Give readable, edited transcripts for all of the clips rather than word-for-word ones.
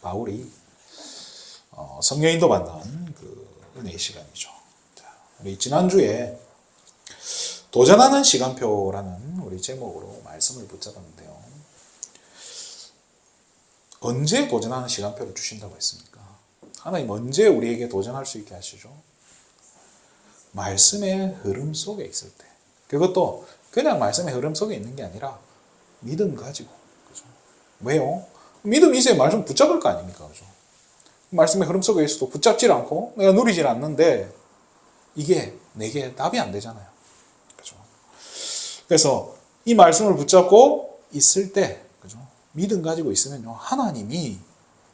바울이 성령 인도 받는 그 은혜의 시간이죠. 자, 우리 지난주에 도전하는 시간표라는 우리 제목으로 말씀을 붙잡았는데요. 언제 도전하는 시간표를 주신다고 했습니까? 하나님 언제 우리에게 도전할 수 있게 하시죠? 말씀의 흐름 속에 있을 때. 그것도 그냥 말씀의 흐름 속에 있는 게 아니라 믿음 가지고. 그죠? 왜요? 믿음이 있어야 말씀 붙잡을 거 아닙니까? 그죠? 말씀의 흐름 속에 있어도 붙잡질 않고 내가 누리질 않는데 이게 내게 답이 안 되잖아요. 그죠? 그래서 이 말씀을 붙잡고 있을 때, 그죠? 믿음 가지고 있으면요, 하나님이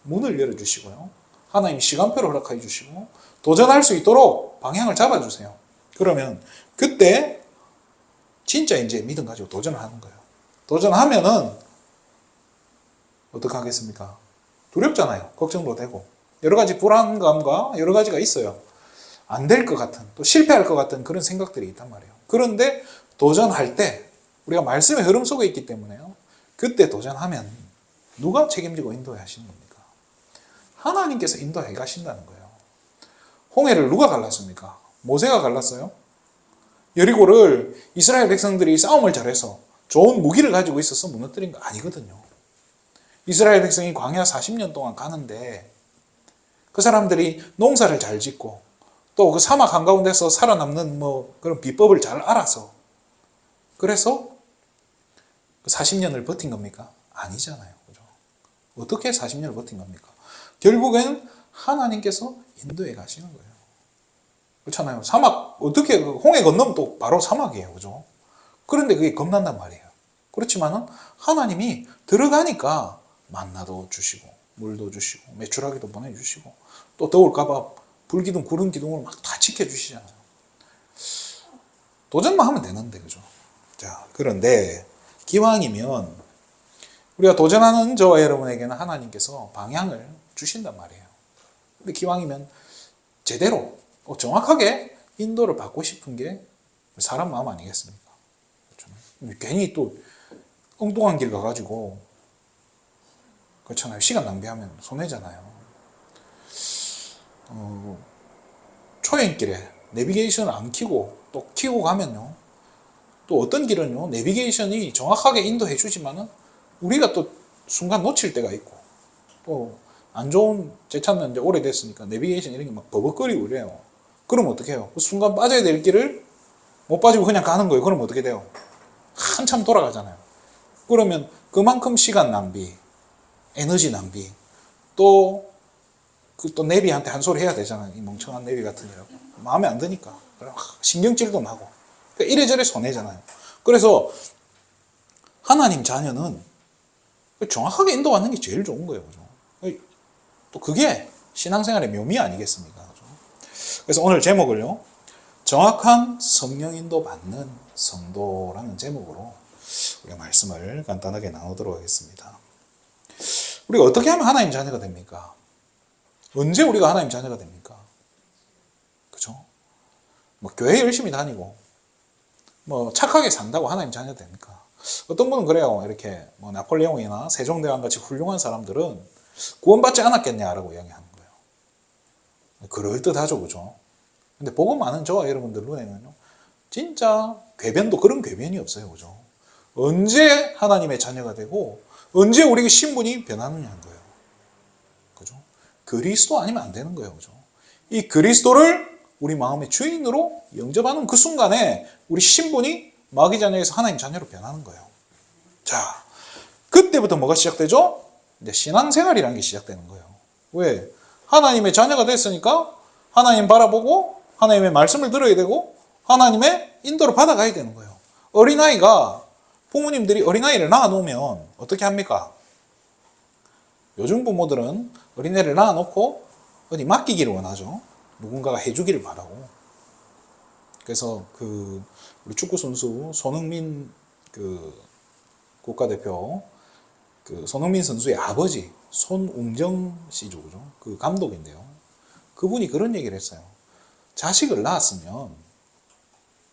문을 열어주시고요, 하나님이 시간표를 허락해 주시고 도전할 수 있도록 방향을 잡아주세요. 그러면 그때 진짜 이제 믿음 가지고 도전을 하는 거예요. 도전하면은 어떻게 하겠습니까? 두렵잖아요. 걱정도 되고 여러 가지 불안감과 여러 가지가 있어요. 안 될 것 같은, 또 실패할 것 같은 그런 생각들이 있단 말이에요. 그런데 도전할 때 우리가 말씀의 흐름 속에 있기 때문에요, 그때 도전하면 누가 책임지고 인도해 하시는 겁니까? 하나님께서 인도해 가신다는 거예요. 홍해를 누가 갈랐습니까? 모세가 갈랐어요. 여리고를 이스라엘 백성들이 싸움을 잘해서 좋은 무기를 가지고 있어서 무너뜨린 거 아니거든요. 이스라엘 백성이 광야 40년 동안 가는데 그 사람들이 농사를 잘 짓고 또 그 사막 한가운데서 살아남는 그런 비법을 잘 알아서, 그래서 그 40년을 버틴 겁니까? 아니잖아요. 그죠? 어떻게 40년을 버틴 겁니까? 결국에는 하나님께서 인도해 가시는 거예요. 그렇잖아요. 사막, 어떻게, 홍해 건너면 또 바로 사막이에요. 그죠? 그런데 그게 겁난단 말이에요. 그렇지만은 하나님이 들어가니까 만나도 주시고, 물도 주시고, 메추라기도 보내주시고, 또 더울까봐 불기둥, 구름 기둥으로 막 다 지켜주시잖아요. 도전만 하면 되는데, 그죠? 자, 그런데 기왕이면 우리가 도전하는 저와 여러분에게는 하나님께서 방향을 주신단 말이에요. 근데 기왕이면 제대로 정확하게 인도를 받고 싶은 게 사람 마음 아니겠습니까? 그렇죠? 괜히 또 엉뚱한 길 가가지고, 그렇잖아요. 시간 낭비하면 손해잖아요. 초행길에 내비게이션을 안 켜고 또 켜고 가면요, 또 어떤 길은요, 내비게이션이 정확하게 인도해 주지만은 우리가 또 순간 놓칠 때가 있고, 또 안 좋은, 제 차는 이제 오래됐으니까 내비게이션 이런 게 막 버벅거리고 이래요. 그럼 어떻게 해요? 그 순간 빠져야 될 길을 못 빠지고 그냥 가는 거예요. 그럼 어떻게 돼요? 한참 돌아가잖아요. 그러면 그만큼 시간 낭비, 에너지 낭비, 또 내비한테 한 소리 해야 되잖아요. 이 멍청한 내비 같은 이라고. 마음에 안 드니까. 신경질도 나고. 그러니까 이래저래 손해잖아요. 그래서 하나님 자녀는 정확하게 인도받는 게 제일 좋은 거예요. 그죠? 또 그게 신앙생활의 묘미 아니겠습니까? 그죠? 그래서 오늘 제목을요, 정확한 성령 인도 받는 성도라는 제목으로 우리가 말씀을 간단하게 나누도록 하겠습니다. 우리가 어떻게 하면 하나님 자녀가 됩니까? 언제 우리가 하나님 자녀가 됩니까? 그죠? 교회 열심히 다니고, 착하게 산다고 하나님 자녀 됩니까? 어떤 분은 그래요. 이렇게, 나폴레옹이나 세종대왕 같이 훌륭한 사람들은 구원받지 않았겠냐라고 이야기하는 거예요. 그럴듯하죠. 그죠? 근데 복음 많은 저와 여러분들 눈에는요, 진짜 궤변도 그런 궤변이 없어요. 그죠? 언제 하나님의 자녀가 되고, 언제 우리의 신분이 변하느냐는 거예요. 그죠? 그리스도 아니면 안 되는 거예요. 그죠? 이 그리스도를 우리 마음의 주인으로 영접하는 그 순간에 우리 신분이 마귀 자녀에서 하나님 자녀로 변하는 거예요. 자, 그때부터 뭐가 시작되죠? 이제 신앙생활이라는 게 시작되는 거예요. 왜? 하나님의 자녀가 됐으니까 하나님 바라보고 하나님의 말씀을 들어야 되고 하나님의 인도를 받아가야 되는 거예요. 어린아이가, 부모님들이 어린아이를 낳아놓으면 어떻게 합니까? 요즘 부모들은 어린애를 낳아놓고 어디 맡기기를 원하죠. 누군가가 해주기를 바라고. 그래서 우리 축구 선수 손흥민 국가대표 손흥민 선수의 아버지 손웅정 씨죠, 그죠? 그 감독인데요. 그분이 그런 얘기를 했어요. 자식을 낳았으면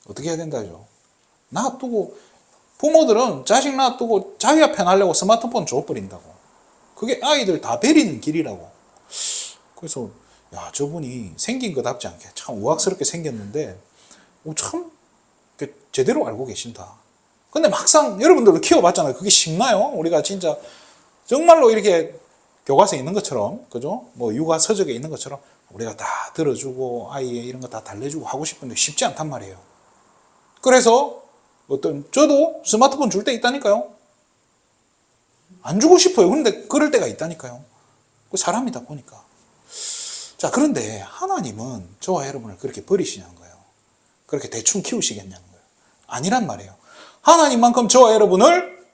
어떻게 해야 된다죠? 놔두고, 부모들은 자식 놔두고 자기가 편하려고 스마트폰 줘버린다고. 그게 아이들 다 베리는 길이라고. 그래서 야, 저분이 생긴 것답지 않게 참 우악스럽게 생겼는데 참 제대로 알고 계신다. 근데 막상 여러분들도 키워봤잖아요. 그게 쉽나요? 우리가 진짜 정말로 이렇게 교과서에 있는 것처럼, 그죠? 뭐 육아 서적에 있는 것처럼 우리가 다 들어주고 아이의 이런 거 다 달래주고 하고 싶은데 쉽지 않단 말이에요. 그래서 저도 스마트폰 줄 때 있다니까요. 안 주고 싶어요. 근데 그럴 때가 있다니까요. 사람이다 보니까. 자, 그런데 하나님은 저와 여러분을 그렇게 버리시냐는 거예요. 그렇게 대충 키우시겠냐는 거예요. 아니란 말이에요. 하나님만큼 저와 여러분을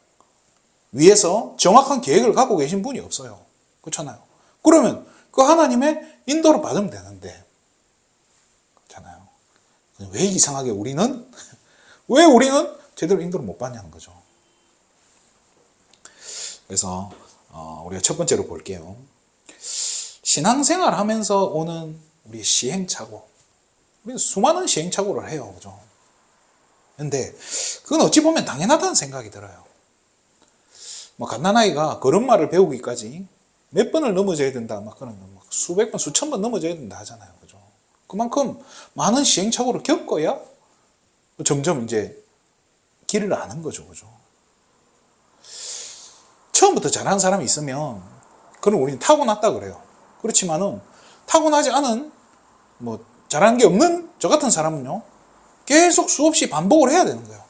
위해서 정확한 계획을 갖고 계신 분이 없어요. 그렇잖아요. 그러면 그 하나님의 인도를 받으면 되는데, 그렇잖아요. 왜 이상하게 왜 우리는 제대로 인도를 못 받냐는 거죠. 그래서 우리가 첫 번째로 볼게요. 신앙생활 하면서 오는 우리 시행착오. 우리는 수많은 시행착오를 해요. 그죠? 근데 그건 어찌 보면 당연하다는 생각이 들어요. 뭐 갓난아이가 걸음마를 배우기까지 몇 번을 넘어져야 된다. 막 그런 막 수백 번, 수천 번 넘어져야 된다 하잖아요. 그죠? 그만큼 많은 시행착오를 겪어야 점점 이제 길을 아는 거죠. 그죠? 처음부터 잘하는 사람이 있으면 그건 우리는 타고났다 그래요. 그렇지만은 타고나지 않은 뭐 잘하는 게 없는 저 같은 사람은요, 계속 수없이 반복을 해야 되는 거예요.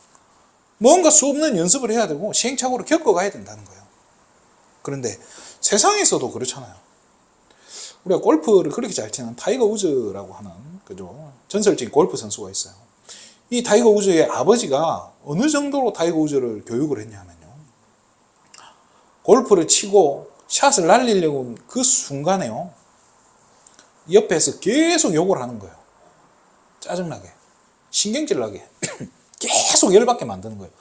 뭔가 수없는 연습을 해야 되고 시행착오를 겪어가야 된다는 거예요. 그런데 세상에서도 그렇잖아요. 우리가 골프를 그렇게 잘 치는 타이거 우즈라고 하는, 그죠, 전설적인 골프 선수가 있어요. 이 타이거 우즈의 아버지가 어느 정도로 타이거 우즈를 교육을 했냐면요, 골프를 치고 샷을 날리려고 그 순간에요, 옆에서 계속 욕을 하는 거예요. 짜증나게, 신경질 나게 계속 열받게 만드는 거예요.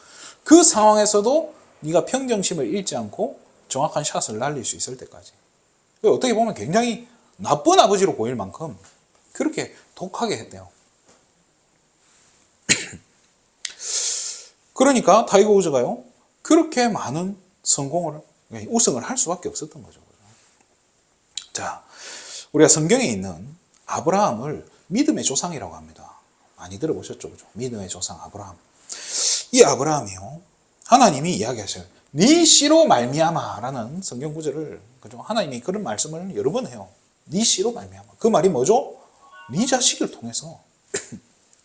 그 상황에서도 네가 평정심을 잃지 않고 정확한 샷을 날릴 수 있을 때까지. 어떻게 보면 굉장히 나쁜 아버지로 보일 만큼 그렇게 독하게 했대요. 그러니까 타이거 우즈가요, 그렇게 많은 우승을 할 수밖에 없었던 거죠. 자, 우리가 성경에 있는 아브라함을 믿음의 조상이라고 합니다. 많이 들어보셨죠? 그죠? 믿음의 조상 아브라함. 이 아브라함이요, 하나님이 이야기하셔요. 네 씨로 말미암아라는 성경 구절을, 그죠? 하나님이 그런 말씀을 여러 번 해요. 네 씨로 말미암아. 그 말이 뭐죠? 네 자식을 통해서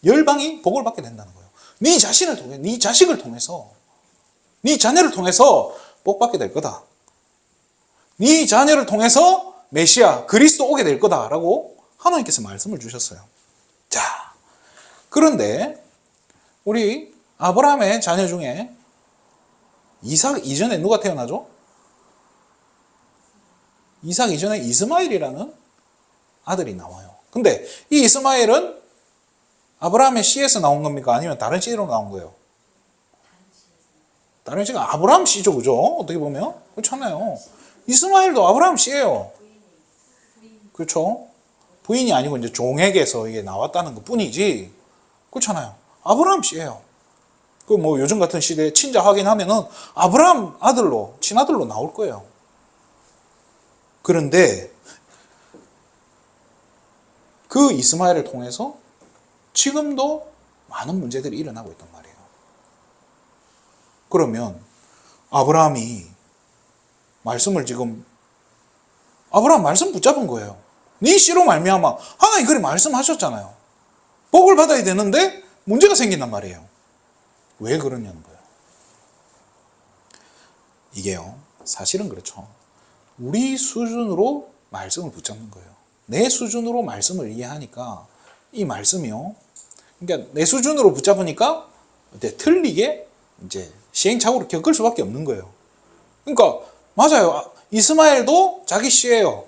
열방이 복을 받게 된다는 거예요. 네 자신을 통해, 네 자식을 통해서, 네 자녀를 통해서 복 받게 될 거다. 네 자녀를 통해서 메시아 그리스도 오게 될 거다라고 하나님께서 말씀을 주셨어요. 자, 그런데 우리 아브라함의 자녀 중에 이삭 이전에 누가 태어나죠? 이삭 이전에 이스마엘이라는 아들이 나와요. 근데 이 이스마엘은 아브라함의 씨에서 나온 겁니까? 아니면 다른 씨로 나온 거예요? 다른 씨가 아브라함 씨죠. 그죠? 어떻게 보면 그렇잖아요. 이스마엘도 아브라함 씨예요. 그렇죠? 부인이 아니고 이제 종에게서 이게 나왔다는 것 뿐이지. 그렇잖아요. 아브라함 씨예요. 그 뭐 요즘 같은 시대에 친자 확인하면은 아브라함 아들로, 친아들로 나올 거예요. 그런데 그 이스마엘을 통해서 지금도 많은 문제들이 일어나고 있단 말이에요. 그러면 아브라함이 말씀을 지금, 아브라함 말씀 붙잡은 거예요. 네 씨로 말미암아. 하나님 그렇게 말씀하셨잖아요. 복을 받아야 되는데 문제가 생긴단 말이에요. 왜 그러냐는 거예요. 이게요, 사실은 그렇죠. 우리 수준으로 말씀을 붙잡는 거예요. 내 수준으로 말씀을 이해하니까 이 말씀이요, 그러니까 내 수준으로 붙잡으니까 틀리게 이제 시행착오를 겪을 수밖에 없는 거예요. 그러니까 맞아요. 이스마엘도 자기 씨예요.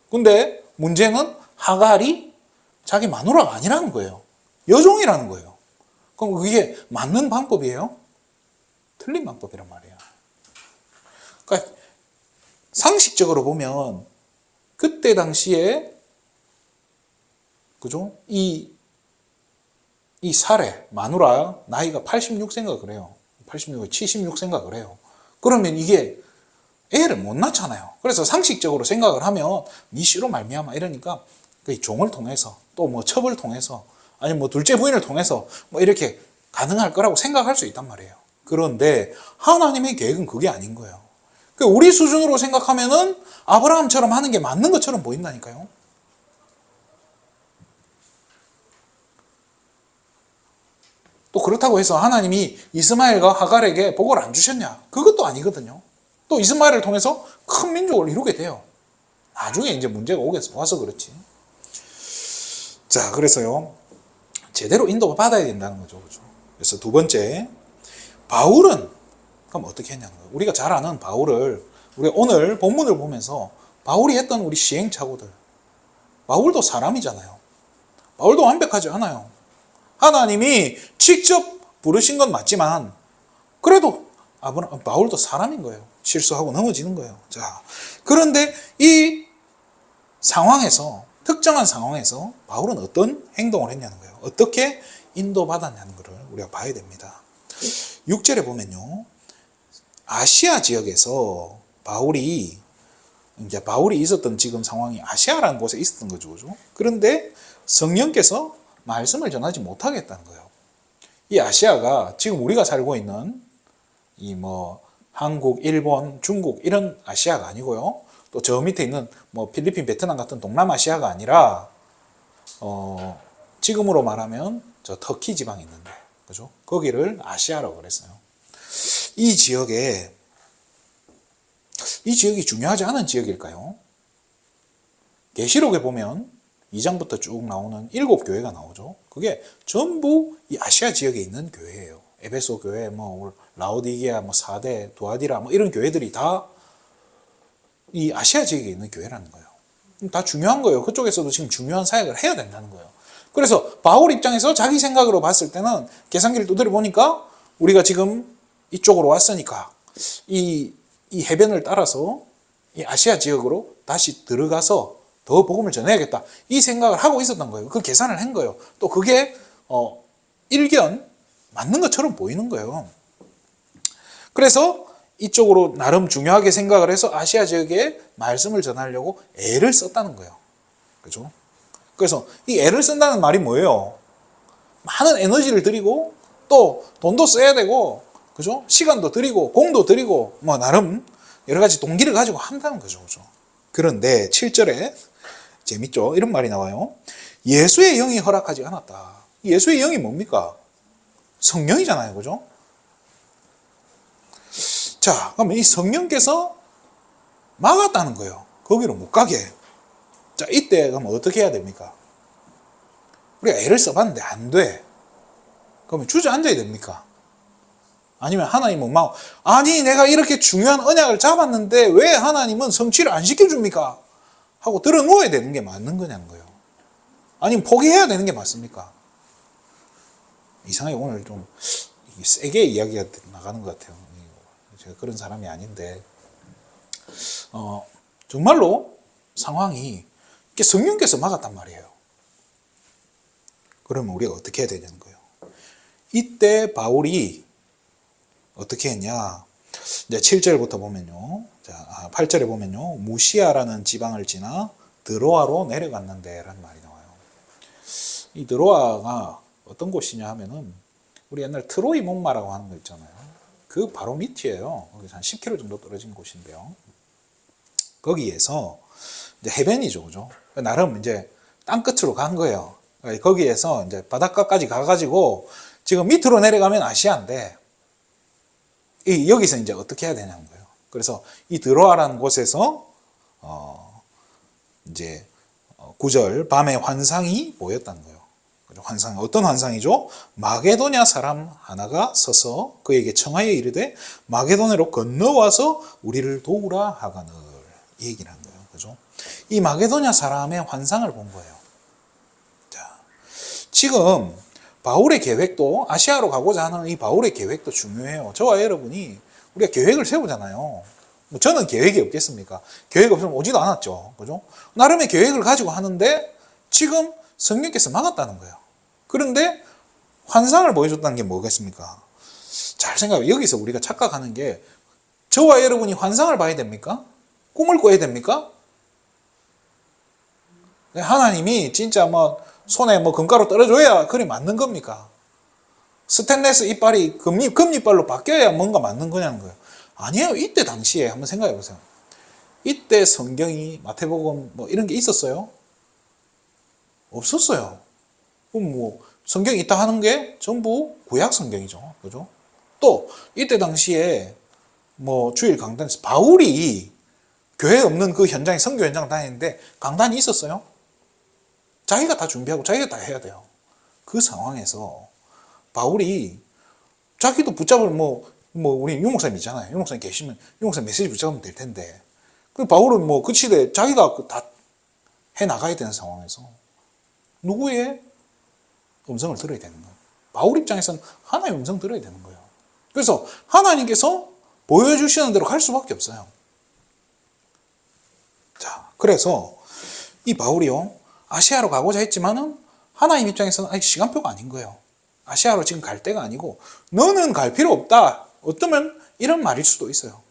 근데 문제는 하갈이 자기 마누라가 아니라는 거예요. 여종이라는 거예요. 그럼 그게 맞는 방법이에요? 틀린 방법이란 말이에요. 그러니까 상식적으로 보면 그때 당시에, 그죠? 이 사례, 마누라 나이가 86세인가 그래요. 86, 76세인가 그래요. 그러면 이게 애를 못 낳잖아요. 그래서 상식적으로 생각을 하면 니 씨로 말미암아 이러니까 그 종을 통해서 또 뭐 첩을 통해서 아니면 뭐 둘째 부인을 통해서 뭐 이렇게 가능할 거라고 생각할 수 있단 말이에요. 그런데 하나님의 계획은 그게 아닌 거예요. 우리 수준으로 생각하면은 아브라함처럼 하는 게 맞는 것처럼 보인다니까요. 또 그렇다고 해서 하나님이 이스마엘과 하갈에게 복을 안 주셨냐? 그것도 아니거든요. 또 이스마엘을 통해서 큰 민족을 이루게 돼요. 나중에 이제 문제가 와서 그렇지. 자, 그래서요, 제대로 인도가 받아야 된다는 거죠. 그렇죠? 그래서 두 번째, 바울은 그럼 어떻게 했냐는 거예요. 우리가 잘 아는 바울을 우리가 오늘 본문을 보면서 바울이 했던 우리 시행착오들, 바울도 사람이잖아요. 바울도 완벽하지 않아요. 하나님이 직접 부르신 건 맞지만 그래도 바울도 사람인 거예요. 실수하고 넘어지는 거예요. 자, 그런데 이 상황에서 특정한 상황에서 바울은 어떤 행동을 했냐는 거예요. 어떻게 인도받았냐는 것을 우리가 봐야 됩니다. 6절에 보면요. 아시아 지역에서 바울이 있었던 지금 상황이 아시아라는 곳에 있었던 거죠. 그죠? 그런데 성령께서 말씀을 전하지 못하겠다는 거예요. 이 아시아가 지금 우리가 살고 있는 이 뭐 한국, 일본, 중국 이런 아시아가 아니고요. 또 저 밑에 있는 뭐 필리핀, 베트남 같은 동남아시아가 아니라 지금으로 말하면 저 터키 지방이 있는데, 그죠? 거기를 아시아라고 그랬어요. 이 지역이 중요하지 않은 지역일까요? 계시록에 보면 2장부터 쭉 나오는 7교회가 나오죠. 그게 전부 이 아시아 지역에 있는 교회예요. 에베소 교회, 뭐 라오디게아, 뭐 사대, 두아디라, 뭐 이런 교회들이 다 이 아시아 지역에 있는 교회라는 거예요. 다 중요한 거예요. 그쪽에서도 지금 중요한 사역을 해야 된다는 거예요. 그래서 바울 입장에서 자기 생각으로 봤을 때는 계산기를 두드려 보니까 우리가 지금 이쪽으로 왔으니까 이 해변을 따라서 이 아시아 지역으로 다시 들어가서 더 복음을 전해야겠다. 이 생각을 하고 있었던 거예요. 그 계산을 한 거예요. 또 그게 일견 맞는 것처럼 보이는 거예요. 그래서 이쪽으로 나름 중요하게 생각을 해서 아시아 지역에 말씀을 전하려고 애를 썼다는 거예요. 그죠? 그래서 이 애를 쓴다는 말이 뭐예요? 많은 에너지를 들이고 또 돈도 써야 되고, 그죠? 시간도 들이고 공도 들이고 뭐 나름 여러 가지 동기를 가지고 한다는 거죠. 그죠? 그런데 7절에 재밌죠? 이런 말이 나와요. 예수의 영이 허락하지 않았다. 예수의 영이 뭡니까? 성령이잖아요. 그죠? 자, 그러면 이 성령께서 막았다는 거예요. 거기로 못 가게. 자, 이때 그럼 어떻게 해야 됩니까? 우리가 애를 써봤는데 안 돼. 그러면 주저앉아야 됩니까? 아니면 하나님은 아니 내가 이렇게 중요한 언약을 잡았는데 왜 하나님은 성취를 안 시켜줍니까? 하고 들어 누워야 되는 게 맞는 거냐는 거예요. 아니면 포기해야 되는 게 맞습니까? 이상하게 오늘 좀 세게 이야기가 나가는 것 같아요. 제가 그런 사람이 아닌데 정말로 상황이 성령께서 막았단 말이에요. 그러면 우리가 어떻게 해야 되냐는 거예요. 이때 바울이 어떻게 했냐? 이제 7절부터 보면요. 자, 8절에 보면요. 무시아라는 지방을 지나 드로아로 내려갔는데 라는 말이 나와요. 이 드로아가 어떤 곳이냐 하면은 우리 옛날 트로이 목마라고 하는 거 있잖아요. 그 바로 밑이에요. 거기서 한 10km 정도 떨어진 곳인데요. 거기에서 이제 해변이죠. 그죠? 나름 이제 땅끝으로 간 거예요. 거기에서 이제 바닷가까지 가가지고 지금 밑으로 내려가면 아시아인데 여기서 이제 어떻게 해야 되냐는 거예요. 그래서 이 드로아라는 곳에서 이제 9절 밤에 환상이 보였다는 거예요. 환상, 어떤 환상이죠? 마게도냐 사람 하나가 서서 그에게 청하여 이르되 마게도냐로 건너와서 우리를 도우라 하거늘. 이 얘기를 한 거예요. 그죠? 이 마게도냐 사람의 환상을 본 거예요. 자, 지금 바울의 계획도 아시아로 가고자 하는 이 바울의 계획도 중요해요. 저와 여러분이 우리가 계획을 세우잖아요. 저는 계획이 없겠습니까? 계획 없으면 오지도 않았죠. 그죠? 나름의 계획을 가지고 하는데 지금 성령께서 막았다는 거예요. 그런데 환상을 보여줬다는 게 뭐겠습니까? 잘 생각해요. 여기서 우리가 착각하는 게 저와 여러분이 환상을 봐야 됩니까? 꿈을 꿔야 됩니까? 하나님이 진짜 뭐 손에 뭐 금가루 떨어줘야 그리 맞는 겁니까? 스테인레스 이빨이 금이빨로 바뀌어야 뭔가 맞는 거냐는 거예요. 아니에요. 이때 당시에 한번 생각해 보세요. 이때 성경이 마태복음 뭐 이런 게 있었어요? 없었어요. 그럼 뭐 성경이 있다 하는 게 전부 구약 성경이죠. 그죠? 또 이때 당시에 뭐 주일 강단에서 바울이 교회 없는 그 현장에 선교 현장을 다니는데 강단이 있었어요? 자기가 다 준비하고 자기가 다 해야 돼요. 그 상황에서 바울이 자기도 붙잡을 우리 유 목사님 있잖아요. 유 목사님 계시면 유 목사님 메시지 붙잡으면 될 텐데. 그 바울은 뭐 그 시대에 자기가 다 해 나가야 되는 상황에서 누구의 음성을 들어야 되는 거예요. 바울 입장에서는 하나님의 음성 들어야 되는 거예요. 그래서 하나님께서 보여주시는 대로 갈 수밖에 없어요. 자, 그래서 이 바울이요, 아시아로 가고자 했지만은 하나님 입장에서는 아직 시간표가 아닌 거예요. 아시아로 지금 갈 때가 아니고 너는 갈 필요 없다. 어쩌면 이런 말일 수도 있어요.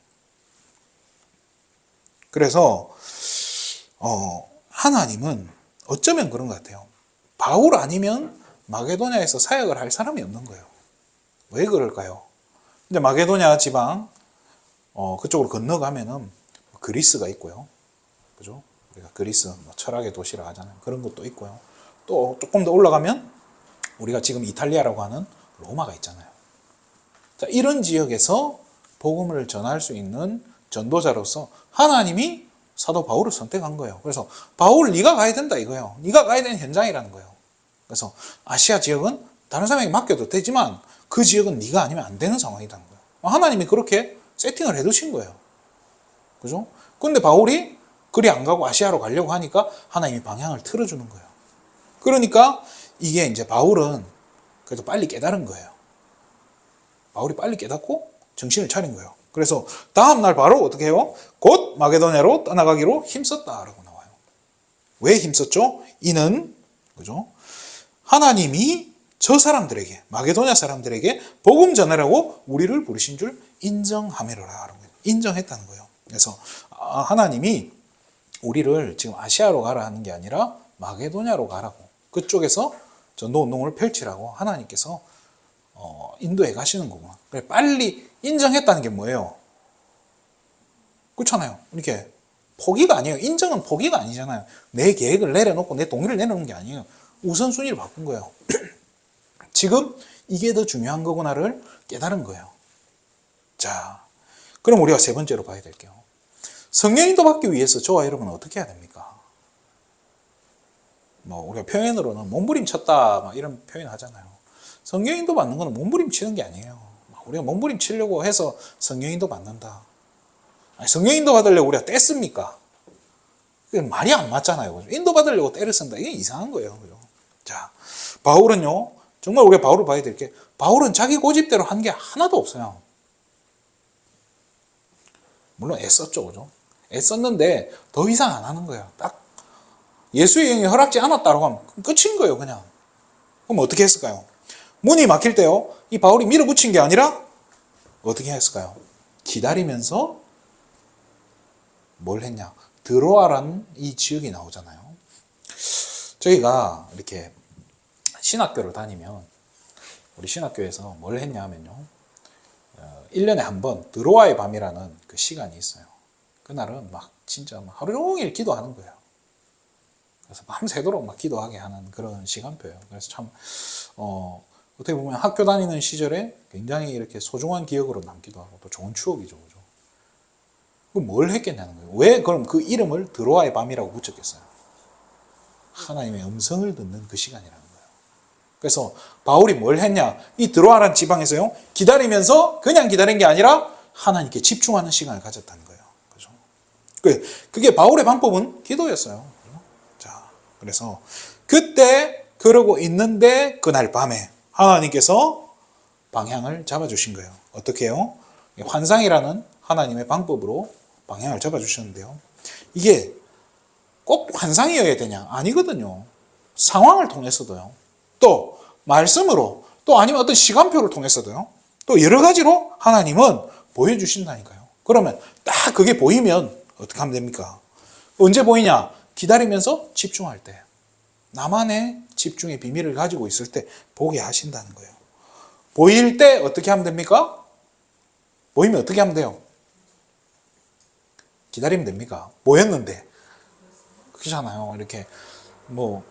그래서 하나님은 어쩌면 그런 것 같아요. 바울 아니면 마게도냐에서 사역을 할 사람이 없는 거예요. 왜 그럴까요? 이제 마게도냐 지방 그쪽으로 건너가면은 그리스가 있고요. 그죠? 우리가 그리스 철학의 도시라 하잖아요. 그런 것도 있고요. 또 조금 더 올라가면 우리가 지금 이탈리아라고 하는 로마가 있잖아요. 자, 이런 지역에서 복음을 전할 수 있는 전도자로서 하나님이 사도 바울을 선택한 거예요. 그래서 바울 네가 가야 된다 이거예요. 네가 가야 되는 현장이라는 거예요. 그래서 아시아 지역은 다른 사람에게 맡겨도 되지만 그 지역은 네가 아니면 안 되는 상황이라는 거예요. 하나님이 그렇게 세팅을 해두신 거예요. 그죠? 근데 바울이 그리 안 가고 아시아로 가려고 하니까 하나님이 방향을 틀어주는 거예요. 그러니까 이게 이제 바울은 그래도 빨리 깨달은 거예요. 바울이 빨리 깨닫고 정신을 차린 거예요. 그래서 다음날 바로 어떻게 해요? 곧 마게도냐로 떠나가기로 힘썼다라고 나와요. 왜 힘썼죠? 이는 그죠? 하나님이 저 사람들에게, 마게도냐 사람들에게 복음 전하라고 우리를 부르신 줄 인정하매로라. 인정했다는 거예요. 그래서 하나님이 우리를 지금 아시아로 가라 하는 게 아니라 마게도냐로 가라고, 그쪽에서 전도 운동을 펼치라고 하나님께서 인도해 가시는 거구나. 그래, 빨리 인정했다는 게 뭐예요? 그렇잖아요. 이렇게 포기가 아니에요. 인정은 포기가 아니잖아요. 내 계획을 내려놓고 내 동의를 내려놓은 게 아니에요. 우선순위를 바꾼 거예요. 지금 이게 더 중요한 거구나를 깨달은 거예요. 자, 그럼 우리가 세 번째로 봐야 될게요. 성령인도 받기 위해서 저와 여러분은 어떻게 해야 됩니까? 우리가 표현으로는 몸부림쳤다 막 이런 표현 하잖아요. 성령인도 받는 거는 몸부림치는 게 아니에요. 우리가 몸부림치려고 해서 성령인도 받는다. 아니, 성령인도 받으려고 우리가 떼씁니까? 말이 안 맞잖아요. 인도 받으려고 떼를 쓴다. 이게 이상한 거예요. 그죠? 자, 바울은요, 정말 우리가 바울을 봐야 될 게, 바울은 자기 고집대로 한 게 하나도 없어요. 물론 애썼죠. 그죠? 애썼는데 더 이상 안 하는 거예요. 딱 예수의 영이 허락지 않았다고 하면 끝인 거예요. 그냥. 그럼 어떻게 했을까요? 문이 막힐 때요, 이 바울이 밀어붙인 게 아니라 어떻게 했을까요? 기다리면서 뭘 했냐? 드로아라는 이 지역이 나오잖아요. 저희가 이렇게 신학교를 다니면 우리 신학교에서 뭘 했냐 하면요, 1년에 한 번 드로아의 밤이라는 그 시간이 있어요. 그날은 막 진짜 막 하루 종일 기도하는 거예요. 그래서 밤새도록 막 기도하게 하는 그런 시간표예요. 그래서 참 어떻게 보면 학교 다니는 시절에 굉장히 이렇게 소중한 기억으로 남기도 하고 또 좋은 추억이죠. 그죠? 그럼 뭘 했겠냐는 거예요. 왜 그럼 그 이름을 드로아의 밤이라고 붙였겠어요? 하나님의 음성을 듣는 그 시간이라는 거예요. 그래서 바울이 뭘 했냐? 이 드로아라는 지방에서요, 기다리면서 그냥 기다린 게 아니라 하나님께 집중하는 시간을 가졌다는 거예요. 그죠? 그게 바울의 방법은 기도였어요. 자, 그래서 그때 그러고 있는데 그날 밤에 하나님께서 방향을 잡아주신 거예요. 어떻게 해요? 환상이라는 하나님의 방법으로 방향을 잡아주셨는데요. 이게 꼭 환상이어야 되냐? 아니거든요. 상황을 통해서도요. 또 말씀으로, 또 아니면 어떤 시간표를 통해서도요. 또 여러 가지로 하나님은 보여주신다니까요. 그러면 딱 그게 보이면 어떻게 하면 됩니까? 언제 보이냐? 기다리면서 집중할 때. 나만의 집중의 비밀을 가지고 있을 때 보게 하신다는 거예요. 보일 때 어떻게 하면 됩니까? 보이면 어떻게 하면 돼요? 기다리면 됩니까? 보였는데. 그렇잖아요. 이렇게 뭐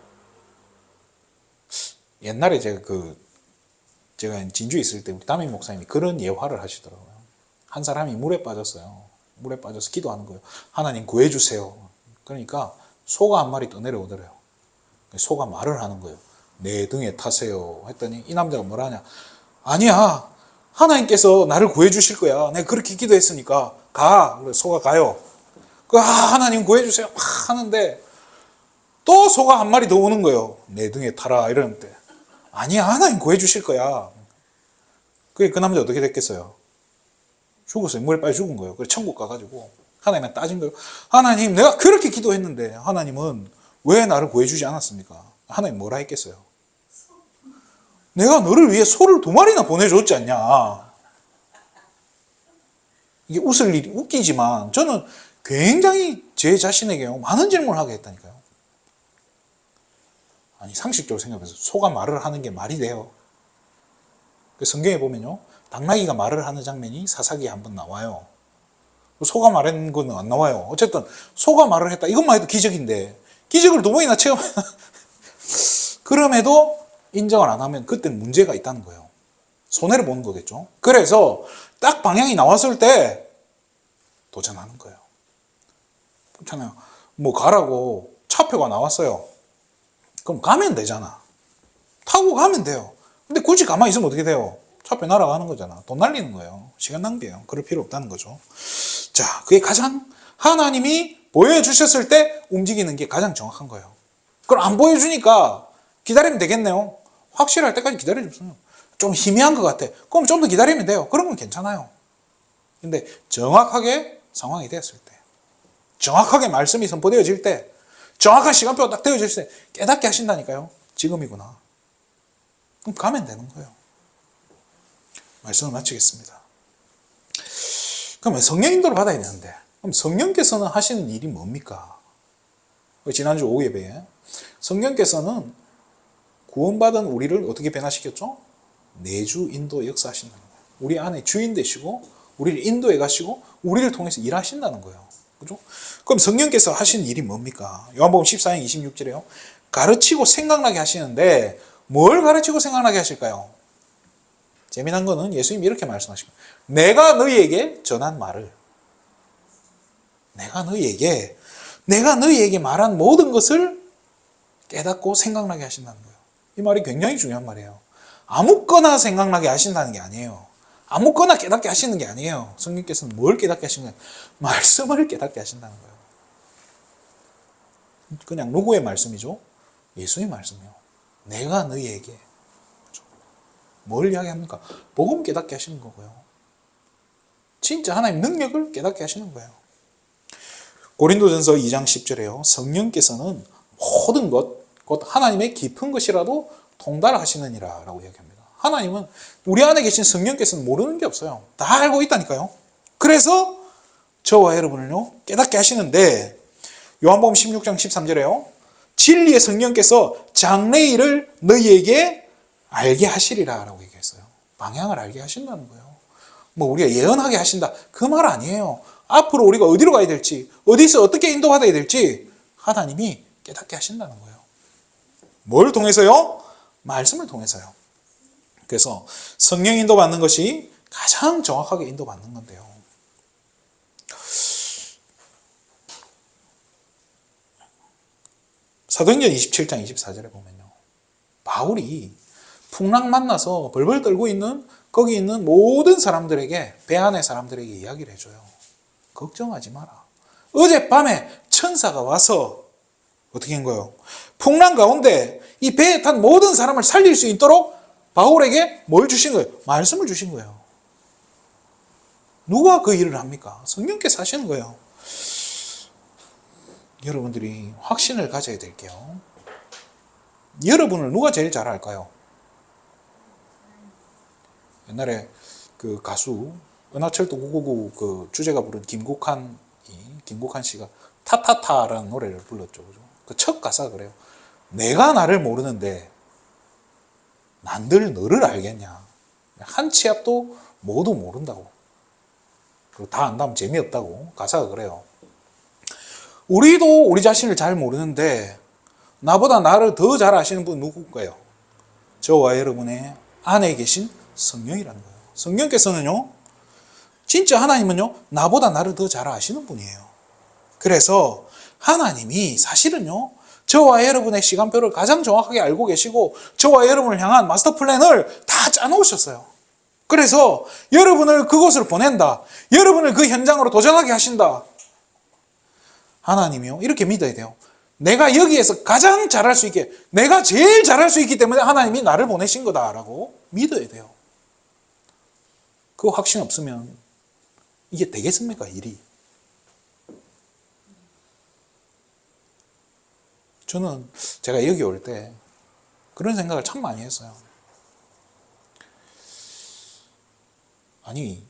옛날에 제가 진주에 있을 때 우리 담임 목사님이 그런 예화를 하시더라고요. 한 사람이 물에 빠졌어요. 물에 빠져서 기도하는 거예요. 하나님 구해주세요. 그러니까 소가 한 마리 떠내려오더래요. 소가 말을 하는 거예요. 내 등에 타세요. 했더니 이 남자가 뭐라 하냐. 아니야. 하나님께서 나를 구해주실 거야. 내가 그렇게 기도했으니까 가. 그래서 소가 가요. 하나님 구해주세요. 막 하는데 또 소가 한 마리 더 오는 거예요. 내 등에 타라 이러는데 아니야. 하나님 구해주실 거야. 그 남자 어떻게 됐겠어요? 죽었어요. 물에 빠져 죽은 거예요. 그래서 천국 가가지고 하나님한테 따진 거예요. 하나님 내가 그렇게 기도했는데 하나님은 왜 나를 구해주지 않았습니까? 하나님 뭐라 했겠어요? 내가 너를 위해 소를 2마리나 보내줬지 않냐. 이게 웃을 일이 웃기지만 저는 굉장히 제 자신에게 많은 질문을 하게 했다니까요. 아니 상식적으로 생각해서 소가 말을 하는 게 말이 돼요. 성경에 보면요. 당나귀가 말을 하는 장면이 사사기에 한번 나와요. 소가 말한 건 안 나와요. 어쨌든 소가 말을 했다. 이것만 해도 기적인데 기적을 2번이나 체험해. 그럼에도 인정을 안 하면 그때는 문제가 있다는 거예요. 손해를 보는 거겠죠. 그래서 딱 방향이 나왔을 때 도전하는 거예요. 그렇잖아요. 뭐 가라고 차표가 나왔어요. 그럼 가면 되잖아. 타고 가면 돼요. 근데 굳이 가만히 있으면 어떻게 돼요? 차표 날아가는 거잖아. 돈 날리는 거예요. 시간 낭비예요. 그럴 필요 없다는 거죠. 자, 그게 가장 하나님이 보여주셨을 때 움직이는 게 가장 정확한 거예요. 그럼 안 보여주니까 기다리면 되겠네요. 확실할 때까지 기다려주세요. 좀 희미한 것 같아. 그럼 좀 더 기다리면 돼요. 그러면 괜찮아요. 근데 정확하게 상황이 되었을 때, 정확하게 말씀이 선포되어질 때, 정확한 시간표가 딱 되어질 때 깨닫게 하신다니까요. 지금이구나. 그럼 가면 되는 거예요. 말씀을 마치겠습니다. 그러면 성령 인도를 받아야 되는데 그럼 성령께서는 하시는 일이 뭡니까? 지난주 오후 예배에 성령께서는 구원받은 우리를 어떻게 변화시켰죠? 내주 인도 역사하신다는 거예요. 우리 안에 주인 되시고 우리를 인도해 가시고 우리를 통해서 일하신다는 거예요. 그죠? 그럼 성령께서 하시는 일이 뭡니까? 요한복음 14장 26절에요. 가르치고 생각나게 하시는데 뭘 가르치고 생각나게 하실까요? 재미난 거는 예수님이 이렇게 말씀하십니다. 내가 너희에게 전한 말을 내가 너희에게 말한 모든 것을 깨닫고 생각나게 하신다는 거예요. 이 말이 굉장히 중요한 말이에요. 아무거나 생각나게 하신다는 게 아니에요. 아무거나 깨닫게 하시는 게 아니에요. 성령께서는 뭘 깨닫게 하시는 거예요? 말씀을 깨닫게 하신다는 거예요. 그냥 누구의 말씀이죠? 예수의 말씀이요. 내가 너희에게 뭘 이야기합니까? 복음 깨닫게 하시는 거고요. 진짜 하나님 능력을 깨닫게 하시는 거예요. 고린도전서 2장 10절에요. 성령께서는 모든 것, 곧 하나님의 깊은 것이라도 통달하시느니라 라고 이야기합니다. 하나님은 우리 안에 계신 성령께서는 모르는 게 없어요. 다 알고 있다니까요. 그래서 저와 여러분을요 깨닫게 하시는데 요한복음 16장 13절에요. 진리의 성령께서 장래의 일을 너희에게 알게 하시리라 라고 얘기했어요. 방향을 알게 하신다는 거예요. 뭐 우리가 예언하게 하신다 그 말 아니에요. 앞으로 우리가 어디로 가야 될지 어디서 어떻게 인도받아야 될지 하나님이 깨닫게 하신다는 거예요. 뭘 통해서요? 말씀을 통해서요. 그래서 성령 인도받는 것이 가장 정확하게 인도받는 건데요. 사도행전 27장 24절에 보면요. 바울이 풍랑 만나서 벌벌 떨고 있는 거기 있는 모든 사람들에게 배 안의 사람들에게 이야기를 해줘요. 걱정하지 마라. 어젯밤에 천사가 와서 어떻게 한 거예요? 풍랑 가운데 이 배에 탄 모든 사람을 살릴 수 있도록 바울에게 뭘 주신 거예요? 말씀을 주신 거예요. 누가 그 일을 합니까? 성령께서 하시는 거예요. 여러분들이 확신을 가져야 될게요. 여러분을 누가 제일 잘 알까요? 옛날에 그 가수 은하철도 999 그 주제가 부른 김국한 씨가 타타타라는 노래를 불렀죠. 그죠? 그 첫 가사가 그래요. 내가 나를 모르는데 난들 너를 알겠냐. 한 치 앞도 모두 모른다고. 그리고 다 안다면 재미없다고. 가사가 그래요. 우리도 우리 자신을 잘 모르는데 나보다 나를 더 잘 아시는 분 누굴까요? 저와 여러분의 안에 계신 성령이라는 거예요. 성령께서는요, 진짜 하나님은요, 나보다 나를 더 잘 아시는 분이에요. 그래서 하나님이 사실은요, 저와 여러분의 시간표를 가장 정확하게 알고 계시고 저와 여러분을 향한 마스터 플랜을 다 짜놓으셨어요. 그래서 여러분을 그곳으로 보낸다. 여러분을 그 현장으로 도전하게 하신다. 하나님이요, 이렇게 믿어야 돼요. 내가 여기에서 가장 잘할 수 있게, 내가 제일 잘할 수 있기 때문에 하나님이 나를 보내신 거다라고 믿어야 돼요. 그 확신 없으면 이게 되겠습니까, 일이? 저는 제가 여기 올 때 그런 생각을 참 많이 했어요. 아니,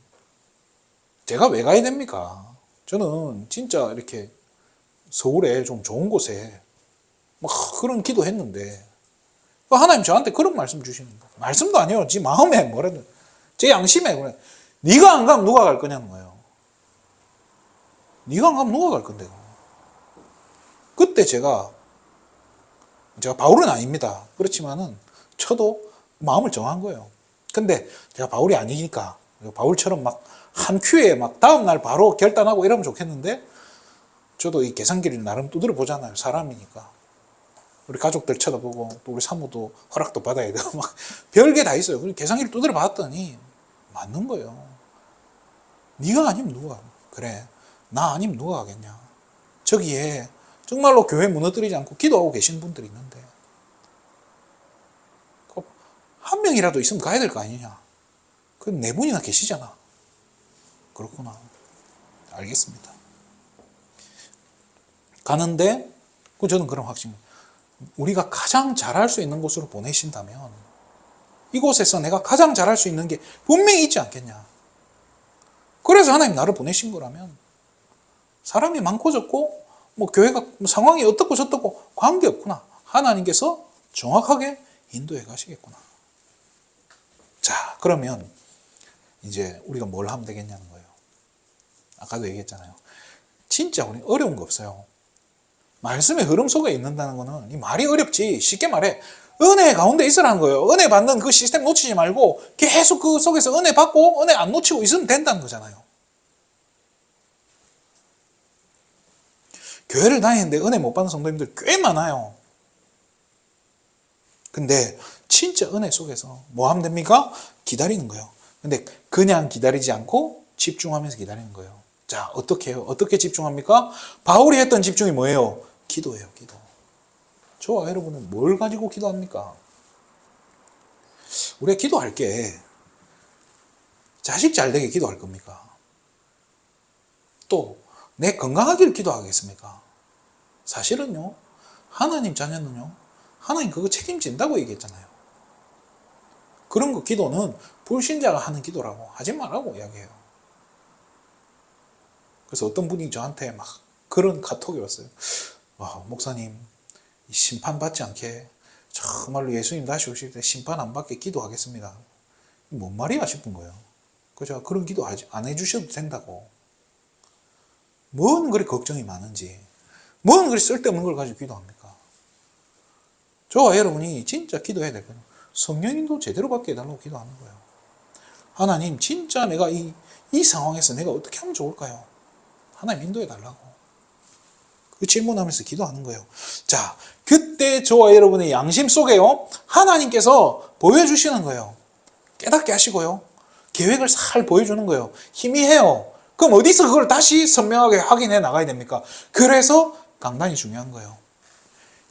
제가 왜 가야 됩니까? 저는 진짜 이렇게 서울에 좀 좋은 곳에 막 그런 기도했는데 하나님 저한테 그런 말씀 주시는 거예요. 말씀도 아니에요. 지 마음에 뭐라든 제 양심에 그래. 네가 안 가면 누가 갈 거냐는 거예요. 네가 안 가면 누가 갈 건데. 그때 제가 바울은 아닙니다. 그렇지만은 저도 마음을 정한 거예요. 근데 제가 바울이 아니니까 바울처럼 막 한 큐에 막 다음날 바로 결단하고 이러면 좋겠는데 저도 이 계산기를 나름 두드려 보잖아요. 사람이니까. 우리 가족들 쳐다보고 또 우리 사모도 허락도 받아야 되고 막 별게 다 있어요. 그래서 계산기를 두드려 봤더니 맞는 거예요. 네가 아니면 누가? 그래. 나 아니면 누가 하겠냐. 저기에 정말로 교회 무너뜨리지 않고 기도하고 계신 분들이 있는데 한 명이라도 있으면 가야 될 거 아니냐. 그럼 네 분이나 계시잖아. 그렇구나. 알겠습니다. 가는데 저는 그런 확신. 우리가 가장 잘할 수 있는 곳으로 보내신다면 이곳에서 내가 가장 잘할 수 있는 게 분명히 있지 않겠냐. 그래서 하나님 나를 보내신 거라면 사람이 많고 적고 뭐 교회가 상황이 어떻고 저떻고 관계없구나. 하나님께서 정확하게 인도해 가시겠구나. 자, 그러면 이제 우리가 뭘 하면 되겠냐는 거예요. 아까도 얘기했잖아요. 진짜 우리 어려운 거 없어요. 말씀의 흐름 속에 있는다는 거는 이 말이 어렵지. 쉽게 말해. 은혜 가운데 있으라는 거예요. 은혜 받는 그 시스템 놓치지 말고 계속 그 속에서 은혜 받고 은혜 안 놓치고 있으면 된다는 거잖아요. 교회를 다니는데 은혜 못 받는 성도님들 꽤 많아요. 근데 진짜 은혜 속에서 뭐 하면 됩니까? 기다리는 거예요. 근데 그냥 기다리지 않고 집중하면서 기다리는 거예요. 자, 어떻게 해요? 어떻게 집중합니까? 바울이 했던 집중이 뭐예요? 기도예요, 기도. 저와 여러분은 뭘 가지고 기도합니까? 우리가 기도할 게 자식 잘 되게 기도할 겁니까? 또 내 건강하기를 기도하겠습니까? 사실은요, 하나님 자녀는요, 하나님 그거 책임진다고 얘기했잖아요. 그런 거 기도는 불신자가 하는 기도라고 하지 말라고 이야기해요. 그래서 어떤 분이 저한테 막 그런 카톡이 왔어요. 와, 목사님, 심판받지 않게 정말로 예수님 다시 오실 때 심판 안 받게 기도하겠습니다. 뭔 말이야 싶은 거예요. 그래서 그런 기도 안 해주셔도 된다고. 뭔 그리 걱정이 많은지, 뭔 그리 쓸데없는 걸 가지고 기도합니까? 저와 여러분이 진짜 기도해야 될 거예요. 성령님도 제대로 받게 해달라고 기도하는 거예요. 하나님, 진짜 내가 이 상황에서 내가 어떻게 하면 좋을까요? 하나님 인도해 달라고. 그 질문하면서 기도하는 거예요. 자, 그때 저와 여러분의 양심 속에요, 하나님께서 보여주시는 거예요. 깨닫게 하시고요. 계획을 잘 보여주는 거예요. 희미해요. 그럼 어디서 그걸 다시 선명하게 확인해 나가야 됩니까? 그래서 강단이 중요한 거예요.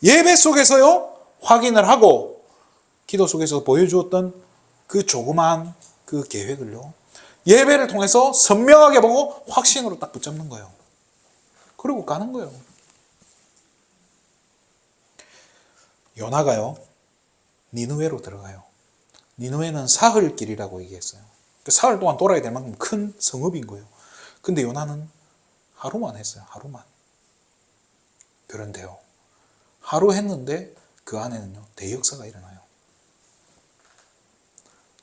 예배 속에서요, 확인을 하고, 기도 속에서 보여주었던 그 조그만 그 계획을요, 예배를 통해서 선명하게 보고 확신으로 딱 붙잡는 거예요. 그리고 가는 거예요. 요나가요, 니느웨로 들어가요. 니느웨는 사흘길이라고 얘기했어요. 사흘 동안 돌아야 될 만큼 큰 성읍인 거예요. 근데 요나는 하루만 했어요. 하루만. 그런데요, 하루 했는데 그 안에는요, 대역사가 일어나요.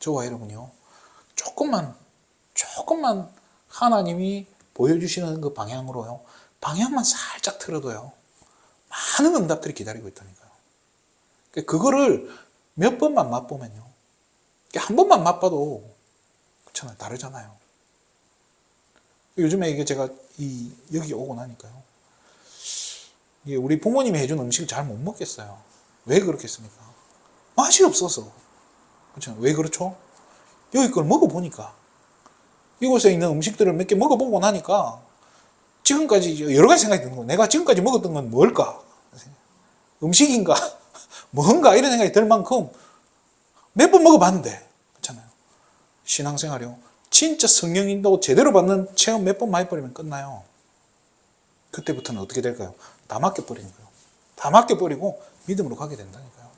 저와 여러분요, 조금만 하나님이 보여주시는 그 방향으로요, 방향만 살짝 틀어도요, 많은 응답들이 기다리고 있다니까요. 그거를 몇 번만 맛보면요, 한 번만 맛봐도 그렇잖아요, 다르잖아요. 요즘에 이게 제가 여기 오고 나니까요, 이게 우리 부모님이 해준 음식을 잘 못 먹겠어요. 왜 그렇겠습니까? 맛이 없어서. 그렇죠? 왜 그렇죠? 여기 걸 먹어보니까, 이곳에 있는 음식들을 몇 개 먹어보고 나니까 지금까지 여러 가지 생각이 드는 거예요. 내가 지금까지 먹었던 건 뭘까? 음식인가? 뭔가? 이런 생각이 들 만큼 몇 번 먹어봤는데, 그렇잖아요. 신앙생활이요, 진짜 성령 인도 제대로 받는 체험 몇 번 많이 버리면 끝나요. 그때부터는 어떻게 될까요? 다 맡겨버리는 거예요. 다 맡겨버리고 믿음으로 가게 된다니까요.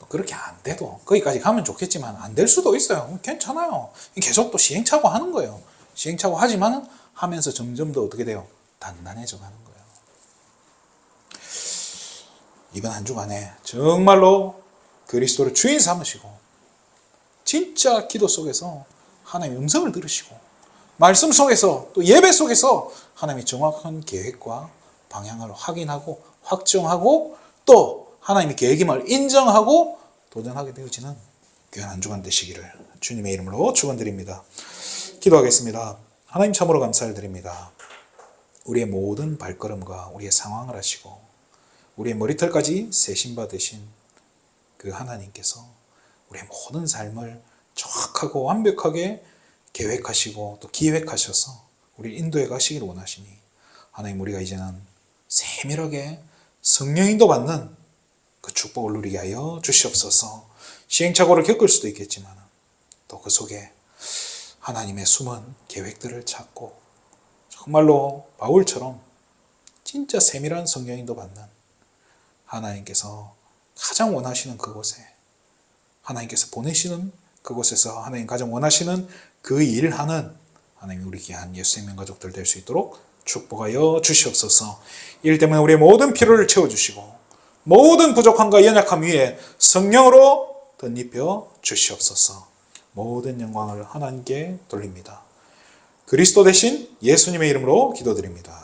그렇게 안 돼도 거기까지 가면 좋겠지만 안 될 수도 있어요. 괜찮아요. 계속 또 시행착오 하는 거예요. 시행착오 하지만 하면서 점점 더 어떻게 돼요? 단단해져 가는 거예요. 이번 한 주간에 정말로 그리스도를 주인 삼으시고 진짜 기도 속에서 하나님의 음성을 들으시고 말씀 속에서 또 예배 속에서 하나님의 정확한 계획과 방향을 확인하고 확정하고 또 하나님의 계획임을 인정하고 도전하게 되어지는 귀한 한 주간 되시기를 주님의 이름으로 축원드립니다. 기도하겠습니다. 하나님 참으로 감사를 드립니다. 우리의 모든 발걸음과 우리의 상황을 하시고 우리의 머리털까지 세신 바 되신 그 하나님께서 우리의 모든 삶을 정확하고 완벽하게 계획하시고 또 기획하셔서 우리 인도해 가시기를 원하시니 하나님, 우리가 이제는 세밀하게 성령 인도 받는 그 축복을 누리게 하여 주시옵소서. 시행착오를 겪을 수도 있겠지만 또 그 속에 하나님의 숨은 계획들을 찾고 정말로 바울처럼 진짜 세밀한 성령 인도 받는 하나님께서 가장 원하시는 그곳에, 하나님께서 보내시는 그곳에서 하나님 가장 원하시는 그 일하는 하나님, 우리 귀한 예수 생명 가족들 될 수 있도록 축복하여 주시옵소서. 일 때문에 우리의 모든 필요를 채워주시고 모든 부족함과 연약함 위에 성령으로 덧입혀 주시옵소서. 모든 영광을 하나님께 돌립니다. 그리스도 대신 예수님의 이름으로 기도드립니다.